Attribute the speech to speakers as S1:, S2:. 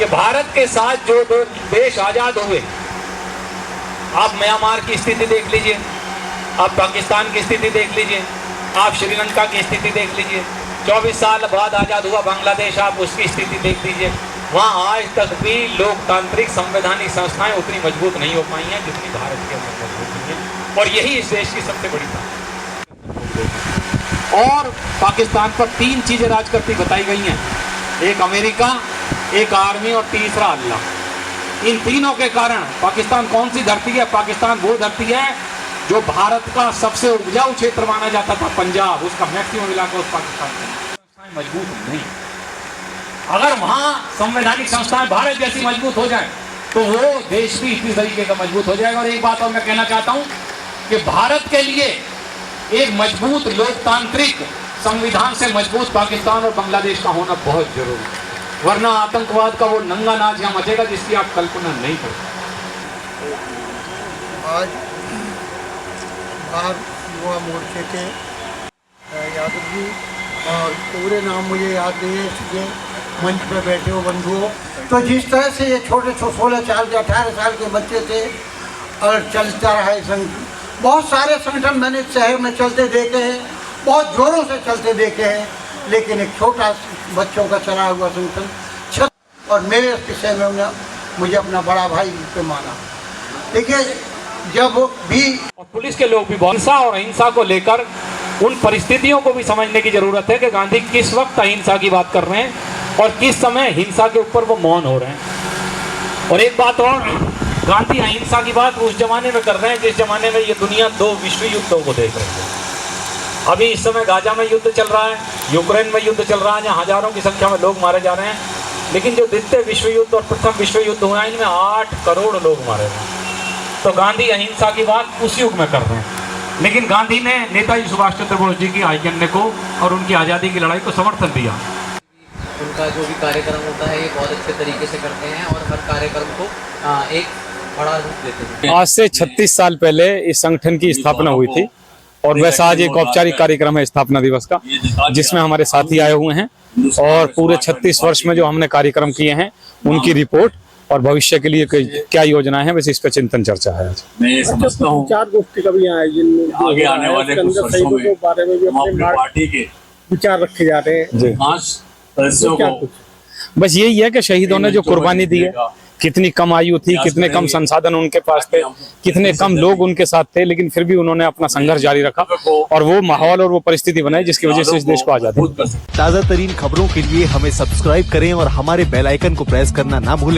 S1: कि भारत के साथ जो दो देश आज़ाद हुए, आप म्यांमार की स्थिति देख लीजिए, आप पाकिस्तान की स्थिति देख लीजिए, आप श्रीलंका की स्थिति देख लीजिए, 24 साल बाद आज़ाद हुआ बांग्लादेश, आप उसकी स्थिति देख लीजिए। वहाँ आज तक भी लोकतांत्रिक संवैधानिक संस्थाएं उतनी मजबूत नहीं हो पाई हैं जितनी भारत के अंदर मजबूत हुई हैं, और यही इस देश की सबसे बड़ी ताकत। और पाकिस्तान पर 3 चीज़ें राज करती बताई गई हैं, एक अमेरिका, एक आर्मी और तीसरा अल्लाह। इन तीनों के कारण पाकिस्तान कौन सी धरती है? पाकिस्तान वो धरती है जो भारत का सबसे उपजाऊ क्षेत्र माना जाता था, पंजाब, उसका मैक्सिमम इलाका उस पाकिस्तान में मजबूत नहीं। अगर वहाँ संवैधानिक संस्थाएं भारत जैसी मजबूत हो जाए तो वो देश भी इसी तरीके का मजबूत हो जाएगा। और एक बात और मैं कहना चाहता हूँ कि भारत के लिए एक मजबूत लोकतांत्रिक संविधान से मजबूत पाकिस्तान और बांग्लादेश का होना बहुत जरूरी है, वरना आतंकवाद का वो नंगा नाच यहाँ मचेगा जिसकी आप कल्पना नहीं कर सकते।
S2: आज बाहर युवा मोर्चे के यादव जी और पूरे नाम मुझे याद नहीं है, इसलिए मंच पर बैठे हो बंधुओं, तो जिस तरह से ये छोटे 16 साल के 18 साल के बच्चे थे और चलता रहा है संगठन। बहुत सारे संगठन मैंने शहर में चलते देखे हैं, बहुत ज़ोरों से चलते देखे हैं, लेकिन एक छोटा बच्चों का चला हुआ संगठन छत, और मेरे विषय में मुझे अपना बड़ा भाई पे माना। देखिए, जब भी
S1: और पुलिस के लोग भी हिंसा और अहिंसा को लेकर उन परिस्थितियों को भी समझने की जरूरत है कि गांधी किस वक्त अहिंसा की बात कर रहे हैं और किस समय हिंसा के ऊपर वो मौन हो रहे हैं। और एक बात और, गांधी अहिंसा की बात उस जमाने में कर रहे हैं जिस जमाने में ये दुनिया 2 विश्व युद्धों को देख रही है। अभी इस समय गाजा में युद्ध चल रहा है, यूक्रेन में युद्ध चल रहा है, जहाँ हजारों की संख्या में लोग मारे जा रहे हैं, लेकिन जो द्वितीय विश्व युद्ध और प्रथम विश्व युद्ध हुआ है इनमें 8 करोड़ लोग मारे गए। तो गांधी अहिंसा की बात उस युग में कर रहे हैं, लेकिन गांधी ने नेताजी सुभाष चंद्र बोस जी की आज्ञा को और उनकी आज़ादी की लड़ाई को समर्थन दिया।
S3: उनका जो भी कार्यक्रम होता है ये बहुत अच्छे तरीके से करते हैं और हर कार्यक्रम को एक बड़ा रूप देते हैं।
S4: आज से 36 साल पहले इस संगठन की स्थापना हुई थी और वैसा आज एक औपचारिक कार्यक्रम है स्थापना दिवस का, जिसमें हमारे साथी आए हुए हैं और पूरे 36 वर्ष में जो हमने कार्यक्रम किए हैं उनकी रिपोर्ट और भविष्य के लिए क्या योजनाएं हैं, वैसे इस पर चिंतन चर्चा है आज।
S5: मैं समझता हूँ
S6: 4 गोष्ठी का भी आयोजन
S5: आगे आने वाले कुछ वर्षों में
S6: बारे में भी
S5: हम अपनी पार्टी के
S6: विचार रखे जा रहे हैं।
S5: 5 सदस्यों को
S4: बस यही है कि शहीदों ने जो कुर्बानी दी है, कितनी कम आयु थी, कितने कम संसाधन उनके पास थे, कितने कम लोग उनके साथ थे, लेकिन फिर भी उन्होंने अपना संघर्ष जारी रखा और वो माहौल और वो परिस्थिति बनाई जिसकी वजह से इस देश को आजादी मिली।
S7: ताज़ा तरीन खबरों के लिए हमें सब्सक्राइब करें और हमारे बेल आइकन को प्रेस करना ना भूलें।